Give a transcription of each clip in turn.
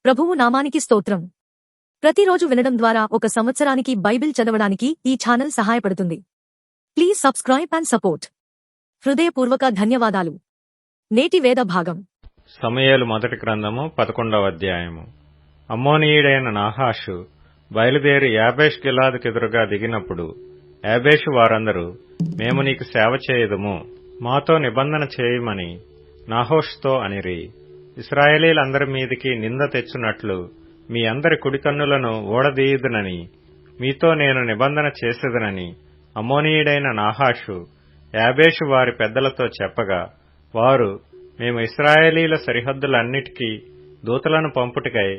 ప్రభువు నామానికి స్తోత్రం. ప్రతిరోజు వినడం ద్వారా ఒక సంవత్సరానికి బైబిల్ చదవడానికి ఈ ఛానల్ సహాయపడుతుంది. Please subscribe and support. హృదయపూర్వక ధన్యవాదాలు. నేటి వేద భాగం సమూయేలు మొదటి గ్రంథము 11వ అధ్యాయము. అమ్మోనీయుడైన నాహాషు బయలుదేరి యాబేష్ గిలాదుకెదురుగా దిగినప్పుడు యాబేషు వారందరూ, మేము నీకు సేవ చేయదుము, మాతో నిబంధన చేయమని నాహోషుతో అనిరి. ఇశ్రాయేలీలందరి మీదికి నింద తెచ్చునట్లు మీ అందరి కుడికన్నులను ఓడదీయుదునని మీతో నేను నిబంధన చేసేదనని అమ్మోనీయుడైన నాహాషు యాబేషు వారి పెద్దలతో చెప్పగా, వారు, మేము ఇశ్రాయేలీల సరిహద్దులన్నిటికీ దూతలను పంపుటకై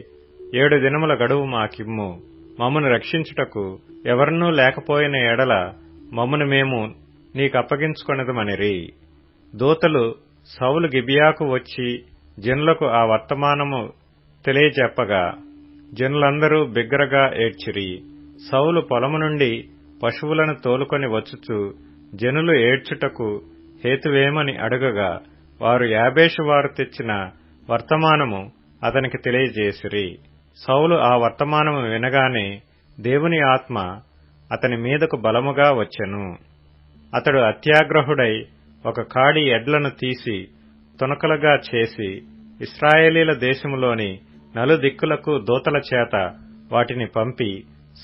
7 దినముల గడువు మాకిమ్ము, మమ్మను రక్షించుటకు ఎవరనూ లేకపోయిన ఎడల మమ్మను మేము నీకప్పగించుకొనెదమనిరి. దూతలు సౌలు గిబియాకు వచ్చి జనులకు ఆ వర్తమానము తెలియజెప్పగా జనులందరూ బిగ్గరగా ఏడ్చిరి. సౌలు పొలము నుండి పశువులను తోలుకొని వచ్చుచు జనులు ఏడ్చుటకు హేతువేమని అడుగగా, వారు యాబేషు వారు తెచ్చిన వర్తమానము అతనికి తెలియజేసిరి. సౌలు ఆ వర్తమానము వినగానే దేవుని ఆత్మ అతని మీదకు బలముగా వచ్చెను. అతడు అత్యాగ్రహుడై ఒక కాడి ఎడ్లను తీసి తునకలుగా చేసి ఇశ్రాయేలీల దేశములోని నలుదిక్కులకు దూతల చేత వాటిని పంపి,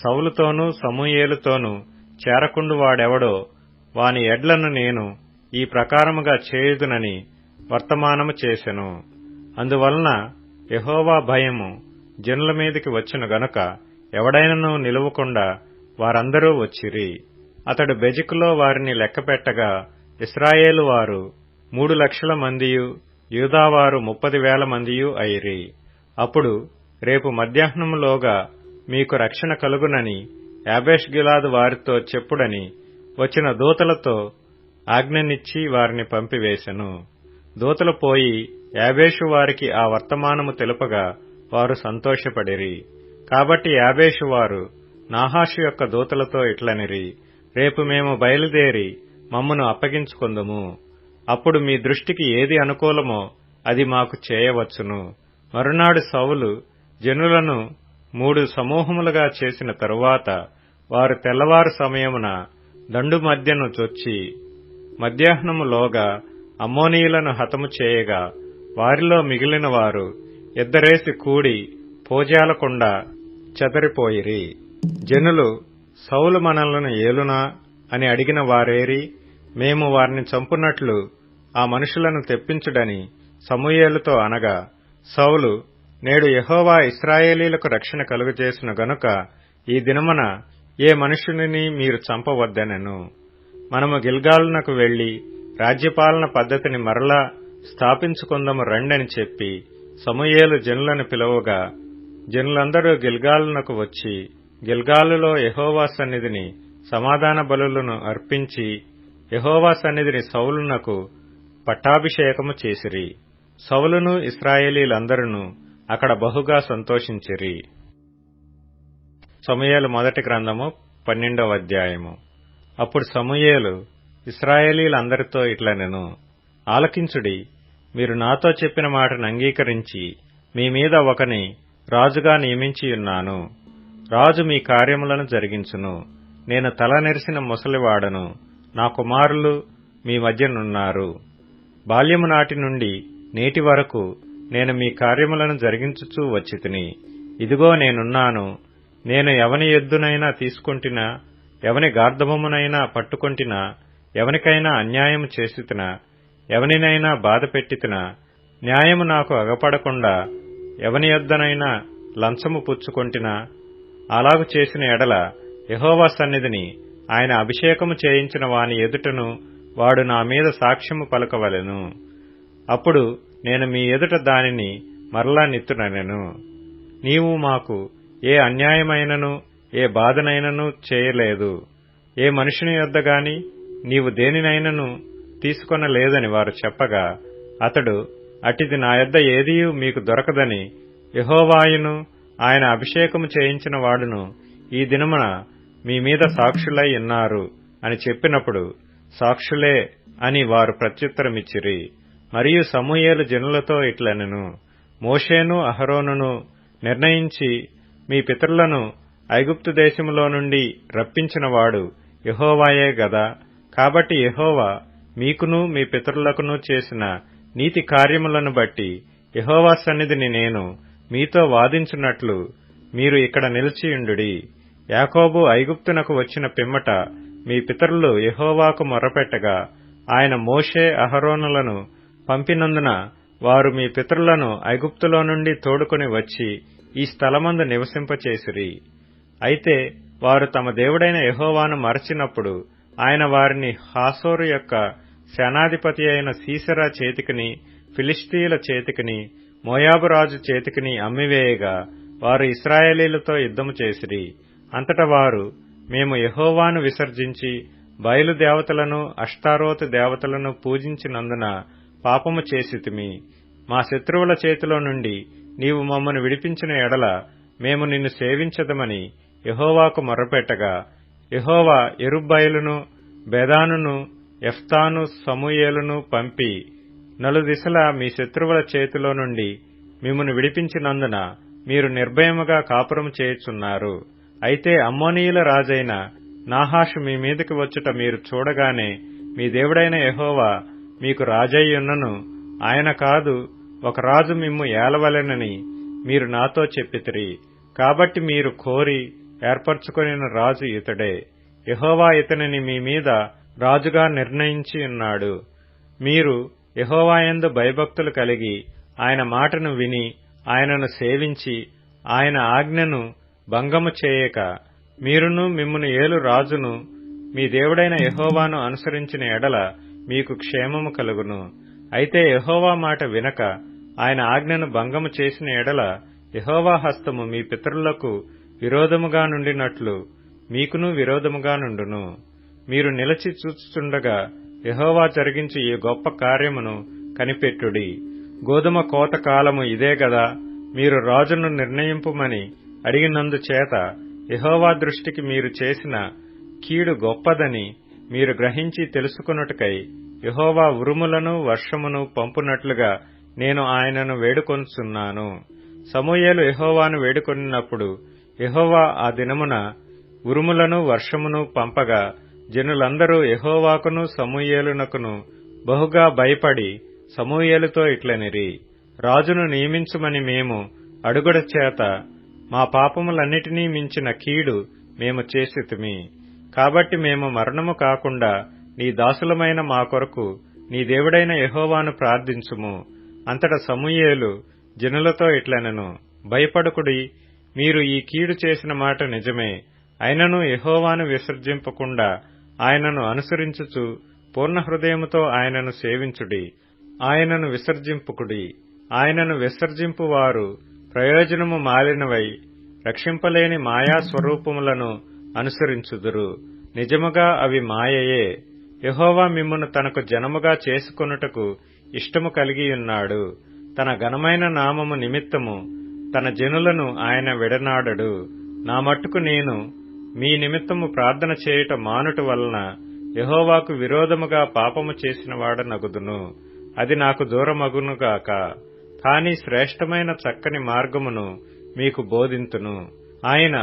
సౌలుతోనూ సమూయేలుతోనూ చేరకుండువాడెవడో వాని ఎడ్లను నేను ఈ ప్రకారముగా చేయుదునని వర్తమానము చేసెను. అందువలన యెహోవా భయము జనుల మీదికి వచ్చును గనుక ఎవడైనను నిలువకుండా వారందరూ వచ్చిరి. అతడు బెజికులో వారిని లెక్కపెట్టగా ఇశ్రాయేలు వారు 3,00,000 మందియు, యూదావారు 30,000 మందియు అయిరి. అప్పుడు, రేపు మధ్యాహ్నములోగా మీకు రక్షణ కలుగునని యాబేష్ గిలాదు వారితో చెప్పుడని వచ్చిన దూతలతో ఆజ్ఞనిచ్చి వారిని పంపివేశెను. దూతలు పోయి యాబేషు వారికి ఆ వర్తమానము తెలుపగా వారు సంతోషపడిరి. కాబట్టి యాబేషు వారు నాహాషు యొక్క దూతలతో ఇట్లనిరి, రేపు మేము బయలుదేరి మమ్మను అప్పగించుకొందుము. అప్పుడు మీ దృష్టికి ఏది అనుకూలమో అది మాకు చేయవచ్చును. మరునాడు సౌలు జనులను 3 సమూహములుగా చేసిన తరువాత వారు తెల్లవారు సమయమున దండు మధ్యను చొచ్చి మధ్యాహ్నములోగా అమ్మోనీయులను హతము చేయగా, వారిలో మిగిలిన వారు ఎద్దరేసి కూడి పోజాలకుండా చెదరిపోయిరి. జనులు, సౌలు మనలను ఏలునా అని అడిగిన వారేరి, మేము వారిని చంపునట్లు ఆ మనుషులను తెప్పించుడని సమూయేలుతో అనగా, సౌలు, నేడు యెహోవా ఇశ్రాయేలీలకు రక్షణ కలుగజేసిన గనుక ఈ దినమున ఏ మనుషునిని మీరు చంపవద్దనెను. మనము గిల్గాలునకు వెళ్లి రాజ్యపాలన పద్ధతిని మరలా స్థాపించుకుందము రండని చెప్పి సమూయేలు జనులను పిలువగా, జనులందరూ గిల్గాలునకు వచ్చి గిల్గాలులో యెహోవా సన్నిధిని సమాధాన బలులను అర్పించి యెహోవా సన్నిధిని సౌలునకు పట్టాభిషేకము చేసిరి. సౌలును ఇశ్రాయేలీలందరూ అక్కడ బహుగా సంతోషించిరి. సమూయేలు మొదటి గ్రంథము 12వ అధ్యాయము. అప్పుడు సమూయేలు ఇశ్రాయేలీలందరితో ఇట్లనెను, ఆలకించుడి, మీరు నాతో చెప్పిన మాటను అంగీకరించి మీ మీద ఒకని రాజుగా నియమించియున్నాను. రాజు మీ కార్యములను జరిగించును. నేను తల నెరిసిన ముసలివాడను, నా కుమారులు మీ మధ్యనున్నారు. బాల్యము నాటి నుండి నేటి వరకు నేను మీ కార్యములను జరిగించుచూ వచ్చితిని. ఇదిగో నేనున్నాను. నేను ఎవని ఎద్దునైనా తీసుకొంటినా, ఎవని గార్ధబొమ్మనైనా పట్టుకొంటినా, ఎవనికైనా అన్యాయము చేసితినా, ఎవనినైనా బాధ పెట్టితినా, న్యాయము నాకు అగపడకుండా ఎవని యొద్దనైనా లంచము పుచ్చుకొంటినా, అలాగు చేసిన ఎడల యెహోవా సన్నిధిని ఆయన అభిషేకము చేయించిన వాని ఎదుటను వాడు నా మీద సాక్ష్యము పలకవలెను. అప్పుడు నేను మీ ఎదుట దానిని మరలా నిత్తుననెను. నీవు మాకు ఏ అన్యాయమైనను ఏ బాధనైనను చేయలేదు, ఏ మనుషుని యొద్ద గాని నీవు దేనినైనను తీసుకొనలేదని వారు చెప్పగా, అతడు, అటిది నా యొద్ద ఏదియూ మీకు దొరకదని యెహోవాయును ఆయన అభిషేకము చేయించిన వాడును ఈ దినమున మీ మీద సాక్షులై ఉన్నారు అని చెప్పినప్పుడు, సాక్షులే అని వారు ప్రత్యుత్తరమిచ్చిరి. మరియు సమూయేలు జనులతో ఇట్లనెను, మోషేను అహరోనును నిర్ణయించి మీ పితరులను ఐగుప్తు దేశములో నుండి రప్పించినవాడు యెహోవాయే గదా. కాబట్టి యెహోవా మీకును మీ పితరులకును చేసిన నీతి కార్యములను బట్టి యెహోవా సన్నిధిని నేను మీతో వాదించున్నట్లు మీరు ఇక్కడ నిలిచియుండుడి. యాకోబు ఐగుప్తునకు వచ్చిన పిమ్మట మీ పితరులు యెహోవాకు మొర్రపెట్టగా ఆయన మోషే అహరోనులను పంపినందున వారు మీ పితరులను ఐగుప్తులో నుండి తోడుకొని వచ్చి ఈ స్థలమందు నివసింపచేసిరి. అయితే వారు తమ దేవుడైన యెహోవాను మరచినప్పుడు ఆయన వారిని హాసోరు యొక్క సేనాధిపతి అయిన సీసెరా చేతికిని, ఫిలిష్తీయుల చేతికిని, మోయాబు రాజు చేతికిని అమ్మివేయగా వారు ఇశ్రాయేలీలతో యుద్ధము చేసిరి. అంతటా వారు, మేము యెహోవాను విసర్జించి బయలు దేవతలను, అష్తారోతు దేవతలను పూజించినందున పాపము చేసితిమి. మా శత్రువుల చేతిలో నుండి నీవు మమ్మను విడిపించిన ఎడల మేము నిన్ను సేవించదమని యెహోవాకు మొర్రపెట్టగా, యెహోవా యెరుబ్బయలును, బెదానును, యెఫ్తాను, సమూయేలును పంపి నలుదిశలా మీ శత్రువుల చేతిలో నుండి మిమ్మును విడిపించినందున మీరు నిర్భయముగా కాపురము చేయుచున్నారు. అయితే అమ్మోనీయుల రాజైన నాహాషు మీ మీదకి వచ్చుట మీరు చూడగానే మీ దేవుడైన యెహోవా మీకు రాజయ్యున్నను, ఆయన కాదు ఒక రాజు మిమ్ము ఏలవలెనని మీరు నాతో చెప్పితిరి. కాబట్టి మీరు కోరి ఏర్పరచుకొనిన రాజు ఇతడే. యెహోవా ఇతనిని మీ మీద రాజుగా నిర్ణయించి ఉన్నాడు. మీరు యెహోవాయందు భయభక్తులు కలిగి ఆయన మాటను విని ఆయనను సేవించి ఆయన ఆజ్ఞను భంగము చేయక మీరును మిమ్మును ఏలు రాజును మీ దేవుడైన యెహోవాను అనుసరించిన ఎడల మీకు క్షేమము కలుగును. అయితే యెహోవా మాట వినక ఆయన ఆజ్ఞను భంగము చేసిన ఎడల యెహోవా హస్తము మీ పితరులకు విరోధముగా నుండినట్లు మీకును విరోధముగా నుండును. మీరు నిలిచి చూచుచుండగా యెహోవా జరిగించు ఈ గొప్ప కార్యమును కనిపెట్టుడి. గోధుమ కోత కాలము ఇదే గదా. మీరు రాజును నిర్ణయింపుమని అడిగినందుచేత యెహోవా దృష్టికి మీరు చేసిన కీడు గొప్పదని మీరు గ్రహించి తెలుసుకొనుటకై యెహోవా ఉరుములను వర్షమును పంపునట్లుగా నేను ఆయనను వేడుకొనుచున్నాను. సమూయేలు యెహోవాను వేడుకొనినప్పుడు యెహోవా ఆ దినమున ఉరుములను వర్షమును పంపగా జనులందరూ యెహోవాకును సమూయేలునకును బహుగా భయపడి సమూయేలుతో ఇట్లనిరి, రాజును నియమించుమని మేము అడుగుట చేత మా పాపములన్నిటినీ మించిన కీడు మేము చేసితిమి. కాబట్టి మేము మరణము కాకుండా నీ దాసులమైన మా కొరకు నీ దేవుడైన యెహోవాను ప్రార్థించుము. అంతటా సమూయేలు జనులతో ఇట్లనెను, భయపడకుడి. మీరు ఈ కీడు చేసిన మాట నిజమే. అయినను యెహోవాను విసర్జింపకుండా ఆయనను అనుసరించుచు పూర్ణ హృదయముతో ఆయనను సేవించుడి. ఆయనను విసర్జింపుకుడి. ఆయనను విసర్జింపువారు ప్రయోజనము మాలినవై రక్షింపలేని మాయా స్వరూపములను అనుసరించుదురు. నిజముగా అవి మాయయే. యెహోవా మిమ్మును తనకు జనముగా చేసుకొనుటకు ఇష్టము కలిగియున్నాడు. తన ఘనమైన నామము నిమిత్తము తన జనులను ఆయన విడనాడడు. నా మట్టుకు నేను మీ నిమిత్తము ప్రార్థన చేయుట మానుట వలన యెహోవాకు విరోధముగా పాపము చేసిన వాడనగుదును. అది నాకు దూరమగునుగాక. కాని శ్రేష్టమైన చక్కని మార్గమును మీకు బోధింతును. ఆయన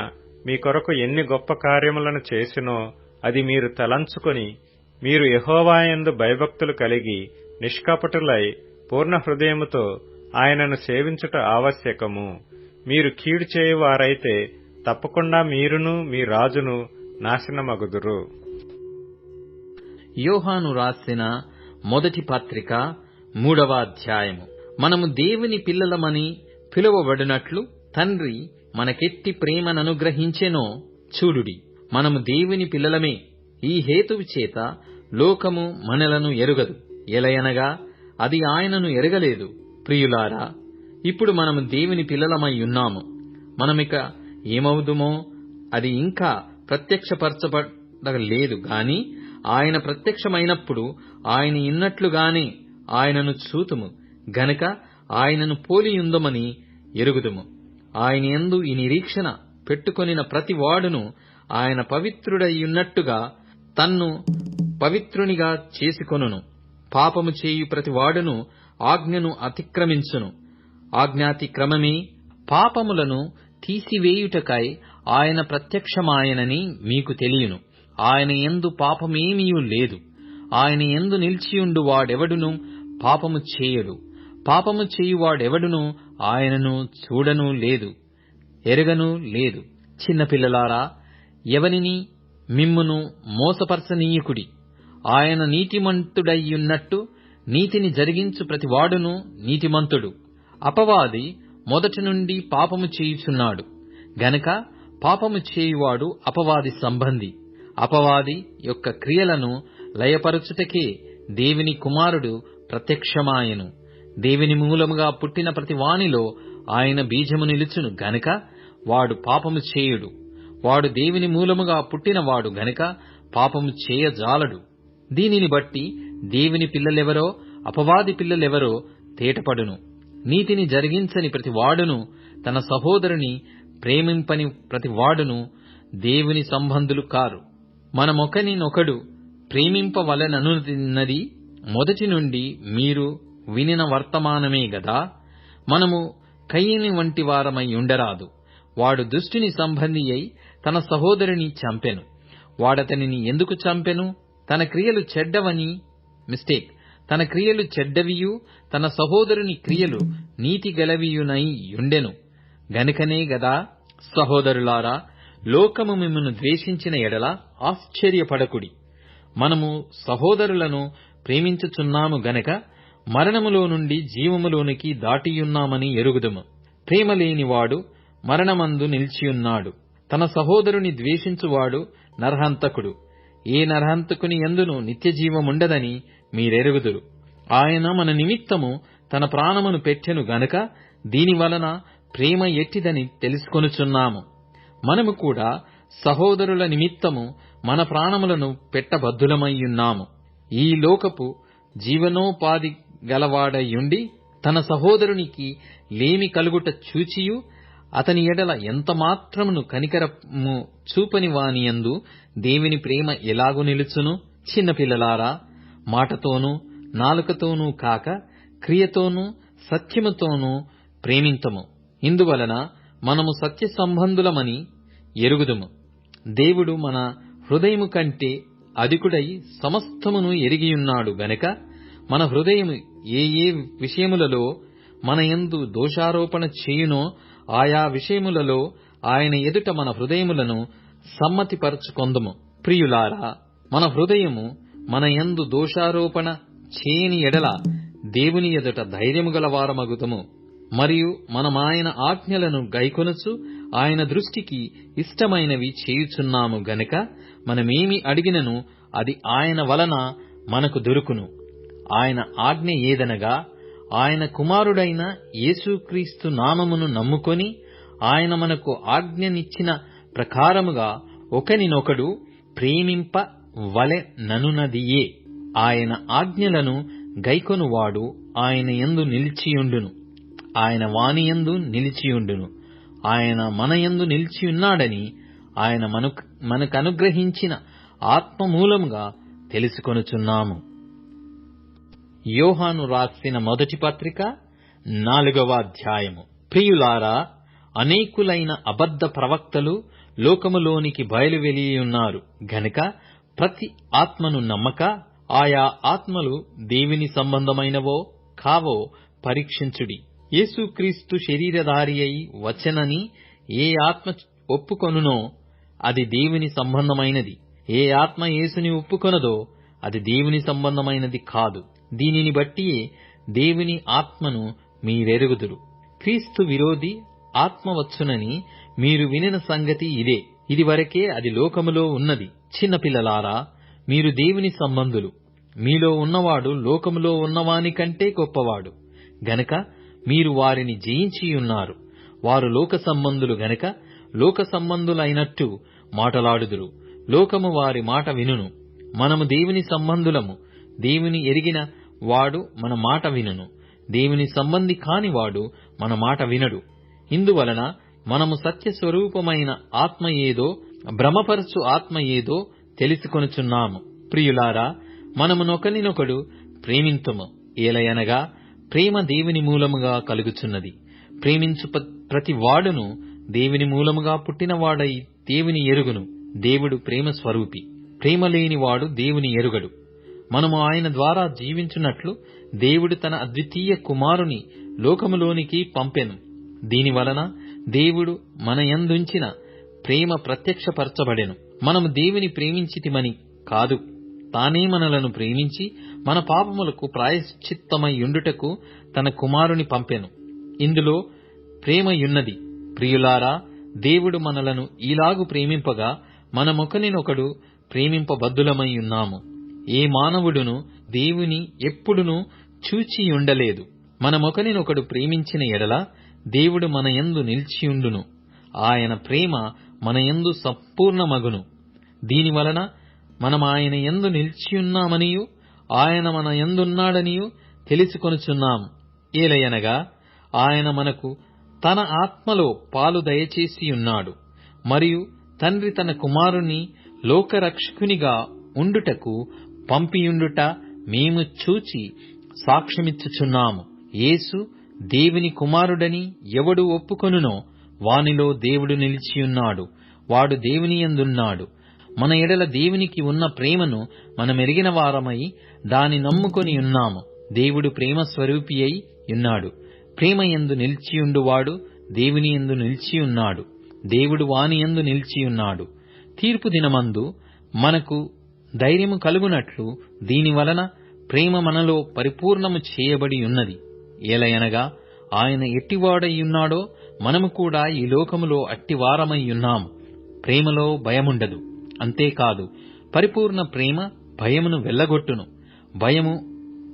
మీ కొరకు ఎన్ని గొప్ప కార్యములను చేసినో అది మీరు తలంచుకొని మీరు యెహోవాయందు భయభక్తులు కలిగి నిష్కపటులై పూర్ణ హృదయముతో ఆయనను సేవించుట ఆవశ్యకము. మీరు కీడు చేయువారైతే తప్పకుండా మీరును మీ రాజును నాశనమగుదురు. యోహాను రాసిన మొదటి పత్రిక 3వ అధ్యాయము. మనము దేవుని పిల్లలమని పిలువబడినట్లు తండ్రి మనకెట్టి ప్రేమననుగ్రహించెనో చూడుడి. మనము దేవుని పిల్లలమే. ఈ హేతువు చేత లోకము మనలను ఎరుగదు, ఎలయనగా అది ఆయనను ఎరగలేదు. ప్రియులారా, ఇప్పుడు మనము దేవుని పిల్లలమై ఉన్నాము. మనమిక ఏమవుదుమో అది ఇంకా ప్రత్యక్షపరచబడలేదు గాని ఆయన ప్రత్యక్షమైనప్పుడు ఆయన ఇన్నట్లుగానే ఆయనను చూతుము గనక ఆయనను పోలియుందమని ఎరుగుదుము. ఆయన యందు ఈ నిరీక్షణ పెట్టుకొనిన ప్రతి వాడును ఆయన పవిత్రుడయ్యున్నట్టుగా తన్ను పవిత్రునిగా చేసుకొనును. పాపము చేయు ప్రతి వాడును ఆజ్ఞను అతిక్రమించును. ఆజ్ఞాతిక్రమమే పాపములను తీసివేయుటకై ఆయన ప్రత్యక్షమాయనని మీకు తెలియను. ఆయన యందు పాపమేమీయూ లేదు. ఆయన యందు నిలిచియుండు వాడెవడును పాపము చేయడు. పాపము చేయువాడెవడును ఆయనను చూడను లేదు, ఎరగను లేదు. చిన్నపిల్లలారా, ఎవనిని మిమ్మును మోసపరచనీయకుడి. ఆయన నీతిమంతుడయ్యున్నట్టు నీతిని జరిగించు ప్రతివాడును నీతిమంతుడు. అపవాది మొదటి నుండి పాపము చేయుచున్నాడు గనక పాపము చేయువాడు అపవాది సంబంధి. అపవాది యొక్క క్రియలను లయపరచుటకే దేవుని కుమారుడు ప్రత్యక్షమాయెను. దేవుని మూలముగా పుట్టిన ప్రతి వానిలో ఆయన బీజము నిలుచును గనక వాడు పాపము చేయుడు. వాడు దేవుని మూలముగా పుట్టినవాడు గనక పాపము చేయజాలడు. దీనిని బట్టి దేవుని పిల్లలెవరో అపవాది పిల్లలెవరో తేటపడును. నీతిని జరిగించని ప్రతివాడును తన సహోదరుని ప్రేమింపని ప్రతివాడును దేవుని సంబంధులు కారు. మనమొకనినొకడు ప్రేమింపవలెననున్నది మొదటి నుండి మీరు వినిన వర్తమానమే గదా. మనము కయీని వంటి వారమై ఉండరాదు. వాడు దుష్టుని సంబంధి అయి తన సహోదరుని చంపెను. వాడతనిని ఎందుకు చంపెను? తన క్రియలు చెడ్డవియు తన సహోదరుని క్రియలు నీతి గలవియునై యుండెను గనుకనే గదా. సహోదరులారా, లోకము మిమ్మును ద్వేషించిన ఎడల ఆశ్చర్యపడకుడి. మనము సహోదరులను ప్రేమించుచున్నాము గనక మరణములో నుండి జీవములోనికి దాటియున్నామని ఎరుగుదుము. ప్రేమ లేనివాడు మరణమందు నిలిచియున్నాడు. తన సహోదరుని ద్వేషించువాడు నరహంతకుడు. ఏ నరహంతకుని యందును నిత్యజీవముండదని మీరెరుగుదురు. ఆయన మన నిమిత్తము తన ప్రాణమును పెట్టెను గనక దీనివలన ప్రేమ ఎట్టిదని తెలుసుకొనుచున్నాము. మనము కూడా సహోదరుల నిమిత్తము మన ప్రాణములను పెట్టబద్ధులమయ్యున్నాము. ఈ లోకపు జీవనోపాధి గలవాడయుండి తన సహోదరునికి లేమి కలుగుట చూచియు అతని ఎడల ఎంత మాత్రమును కనికరము చూపని వానియందు దేవుని ప్రేమ ఎలాగు నిలుచును? చిన్నపిల్లలారా, మాటతోనూ నాలుకతోనూ కాక క్రియతోనూ సత్యముతోనూ ప్రేమింతము. ఇందువలన మనము సత్య సంబంధులమని ఎరుగుదుము. దేవుడు మన హృదయము కంటే అధికుడై సమస్తమును ఎరిగియున్నాడు గనక మన హృదయము ఏ ఏ విషయములలో మన యందు దోషారోపణ చేయునో ఆయా విషయములలో ఆయన ఎదుట మన హృదయములను సమ్మతిపరచుకొందుము. ప్రియులారా, మన హృదయము మన యందు దోషారోపణ చేయని ఎడల దేవుని ఎదుట ధైర్యము గల వారమగుదుము. మరియు మనమాయన ఆజ్ఞలను గైకొనుచు ఆయన దృష్టికి ఇష్టమైనవి చేయుచున్నాము గనక మనమేమి అడిగినను అది ఆయన వలన మనకు దొరుకును. ఆయన ఆజ్ఞ ఏదనగా, ఆయన కుమారుడైన యేసుక్రీస్తు నామమును నమ్ముకొని ఆయన మనకు ఆజ్ఞనిచ్చిన ప్రకారముగా ఒకనినొకడు ప్రేమింప వలెననున్నదియే. ఆయన ఆజ్ఞలను గైకొనువాడు ఆయన యందు నిలిచియుండును, ఆయన వానియందు నిలిచియుండును. ఆయన మన యందు నిలిచియున్నాడని ఆయన మనకనుగ్రహించిన ఆత్మ మూలముగా తెలుసుకొనుచున్నాము. యోహాను రాసిన మొదటి పత్రిక 4వ అధ్యాయము. ప్రియులారా, అనేకులైన అబద్ధ ప్రవక్తలు లోకములోనికి బయలువెళ్ళియున్నారు గనక ప్రతి ఆత్మను నమ్మక ఆయా ఆత్మలు దేవుని సంబంధమైనవో కావో పరీక్షించుడి. యేసుక్రీస్తు శరీరధారి అయి వచ్చెనని ఏ ఆత్మ ఒప్పుకొనునో అది దేవుని సంబంధమైనది. ఏ ఆత్మ యేసుని ఒప్పుకొనదో అది దేవుని సంబంధమైనది కాదు. దీనిని బట్టియే దేవుని ఆత్మను మీరెరుగుదురు. క్రీస్తు విరోధి ఆత్మ వచ్చునని మీరు వినిన సంగతి ఇదే. ఇదివరకే అది లోకములో ఉన్నది. చిన్నపిల్లలారా, మీరు దేవుని సంబంధులు. మీలో ఉన్నవాడు లోకములో ఉన్నవాని కంటే గొప్పవాడు గనక మీరు వారిని జయించియున్నారు. వారు లోక సంబంధులు గనక లోక సంబంధులైనట్టు మాటలాడుదురు. లోకము వారి మాట వినును. మనము దేవుని సంబంధులము. దేవుని ఎరిగిన వాడు మన మాట వినును. దేవుని సంబంధి కానివాడు మన మాట వినడు. ఇందువలన మనము సత్య స్వరూపమైన ఆత్మ ఏదో భ్రమపరచు ఆత్మ ఏదో తెలుసుకొనుచున్నాము. ప్రియులారా, మనమునొకనినొకడు ప్రేమింతుము. ఏలయనగా ప్రేమ దేవుని మూలముగా కలుగుచున్నది. ప్రేమించు ప్రతి వాడును దేవుని మూలముగా పుట్టినవాడై దేవుని ఎరుగును. దేవుడు ప్రేమ స్వరూపి. ప్రేమ లేనివాడు దేవుని ఎరుగడు. మనము ఆయన ద్వారా జీవించున్నట్లు దేవుడు తన అద్వితీయ కుమారుని లోకములోనికి పంపెను. దీనివలన దేవుడు మన యందుంచిన ప్రేమ ప్రత్యక్షపరచబడెను. మనము దేవుని ప్రేమించితిమని కాదు, తానే మనలను ప్రేమించి మన పాపములకు ప్రాయశ్చిత్తమయ్యుండుటకు తన కుమారుని పంపెను. ఇందులో ప్రేమయున్నది. ప్రియులారా, దేవుడు మనలను ఈలాగు ప్రేమింపగా మనమొకనినొకడు ప్రేమింపబద్ధులమై ఉన్నాము. ఏ మానవుడును దేవుని ఎప్పుడునూ చూచియుండలేదు. మనమొకనినొకడు ప్రేమించిన ఎడల దేవుడు మన యందు నిలిచియుండును. ఆయన ప్రేమ మన యందు సంపూర్ణమగును. దీనివలన మనమాయన యందు నిలిచియున్నామనియు ఆయన మన యందున్నాడనియు తెలుసుకొనుచున్నాము. ఏలయనగా ఆయన మనకు తన ఆత్మలో పాలు దయచేసియున్నాడు. మరియు తండ్రి తన కుమారుని లోకరక్షకునిగా ఉండుటకు పంపియుండుట మేము చూచి సాక్ష్యమిచ్చుచున్నాము. యేసు దేవుని కుమారుడని ఎవడు ఒప్పుకొనునో వానిలో దేవుడు నిలిచియున్నాడు, వాడు దేవుని యందున్నాడు. మన ఎడల దేవునికి ఉన్న ప్రేమను మనమెరిగిన వారమై దాని నమ్ముకొని ఉన్నాము. దేవుడు ప్రేమ స్వరూపి అయి ఉన్నాడు. ప్రేమ యందు నిలిచియుండువాడు దేవుని యందు నిలిచియున్నాడు, దేవుడు వాని యందు నిలిచియున్నాడు. తీర్పు దినమందు మనకు ధైర్యము కలుగునట్లు దీనివలన ప్రేమ మనలో పరిపూర్ణము చేయబడి ఉన్నది. ఏలయనగా ఆయన ఎట్టివాడయ్యున్నాడో మనము కూడా ఈ లోకములో అట్టివారమయ్యున్నాము. ప్రేమలో భయముండదు. అంతేకాదు, పరిపూర్ణ ప్రేమ భయమును వెళ్లగొట్టును. భయము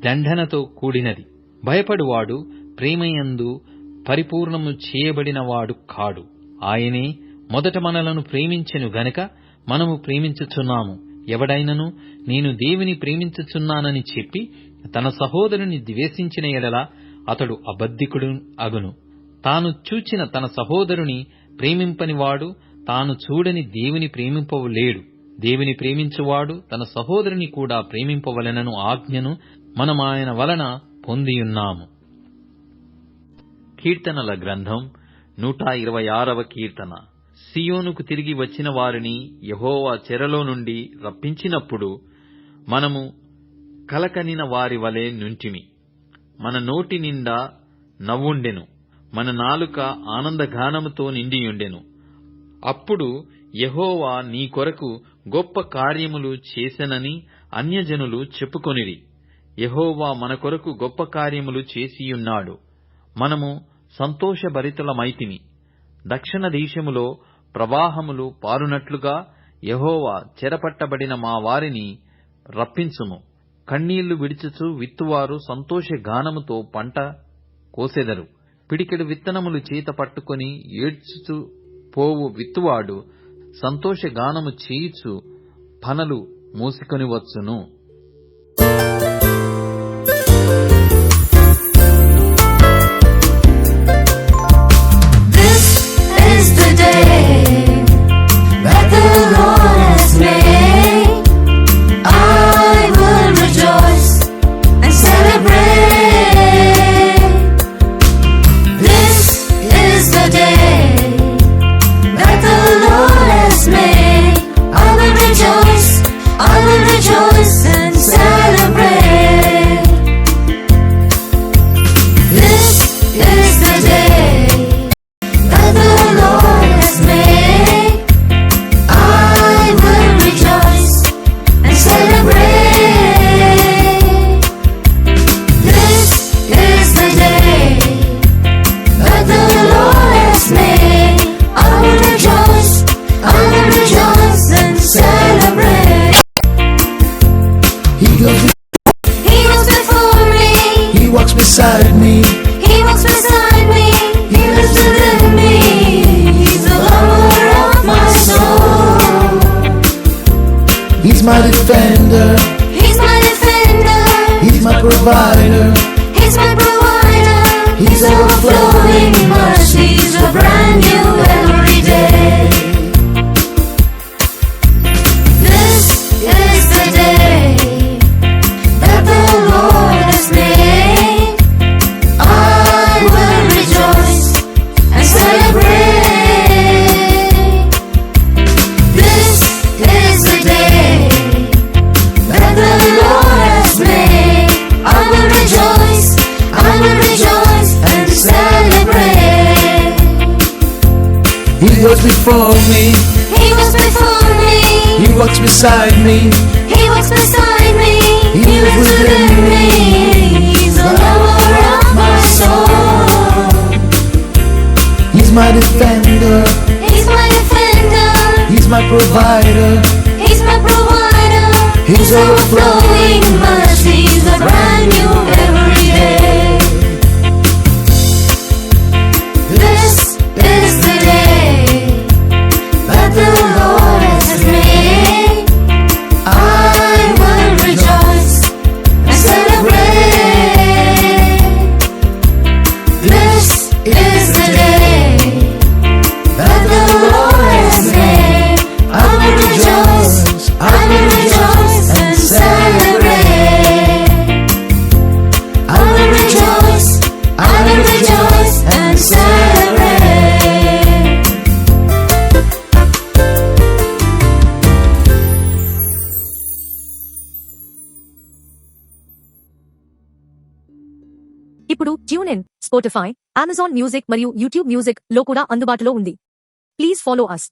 దండనతో కూడినది. భయపడువాడు ప్రేమయందు పరిపూర్ణము చేయబడినవాడు కాడు. ఆయనే మొదట మనలను ప్రేమించెను గనక మనము ప్రేమించుచున్నాము. ఎవడైనను నేను దేవుని ప్రేమించుచున్నానని చెప్పి తన సహోదరుని ద్వేషించిన ఎడల అతడు అబద్ధికుడు అగును. తాను చూచిన తన సహోదరుని ప్రేమింపనివాడు తాను చూడని దేవుని ప్రేమింపలేడు. దేవుని ప్రేమించువాడు తన సహోదరుని కూడా ప్రేమింపవలెనను ఆజ్ఞను మనమాయన వలన పొందియున్నాము. కీర్తనల గ్రంథం 126వ కీర్తన. సియోనుకు తిరిగి వచ్చిన వారిని యెహోవా చెరలో నుండి రప్పించినప్పుడు మనము కలకనిన వారి వలె నుంటిమి. మన నోటి నిండా నవ్వుండెను, మన నాలుక ఆనందగానముతో నిండియుండెను. అప్పుడు యెహోవా నీ కొరకు గొప్ప కార్యములు చేసెనని అన్యజనులు చెప్పుకొనిరి. యెహోవా మన కొరకు గొప్ప కార్యములు చేసియున్నాడు. మనము సంతోషభరితులమైతిమి. దక్షిణ దేశములో ప్రవాహములు పారునట్లుగా యెహోవా చెరపట్టబడిన మా వారిని రప్పించుము. కన్నీళ్లు విడిచుచు విత్తువారు సంతోషగానముతో పంట కోసెదరు. పిడికెడు విత్తనములు చేత పట్టుకొని ఏడ్చుచు పోవు విత్తువాడు సంతోషగానము చేయుచు పనలు మోసుకొని వచ్చును. Beside me, He walks beside me, He lives within me, He's the lover of my soul. He's my defender, He's my defender, He's my provider, He's my provider, He's overflowing mercies are brand new every day. This is the day that the Lord has made. I will rejoice and celebrate. He goes before me. He goes before me. He walks beside me. He walks beside me. He lives within me. He's the lover of my soul. He's my defender. He's my defender. He's my provider. He's my provider. His overflowing mercies are brand new every day. This is the day that the Lord has made. I will rejoice and celebrate. This is the day that the Lord has made. I will rejoice, I will rejoice and celebrate. I will rejoice, I will rejoice and celebrate. ఇప్పుడు tune in, Spotify, Amazon music మరియు YouTube music లో కూడా అందుబాటులో ఉంది. Please follow us.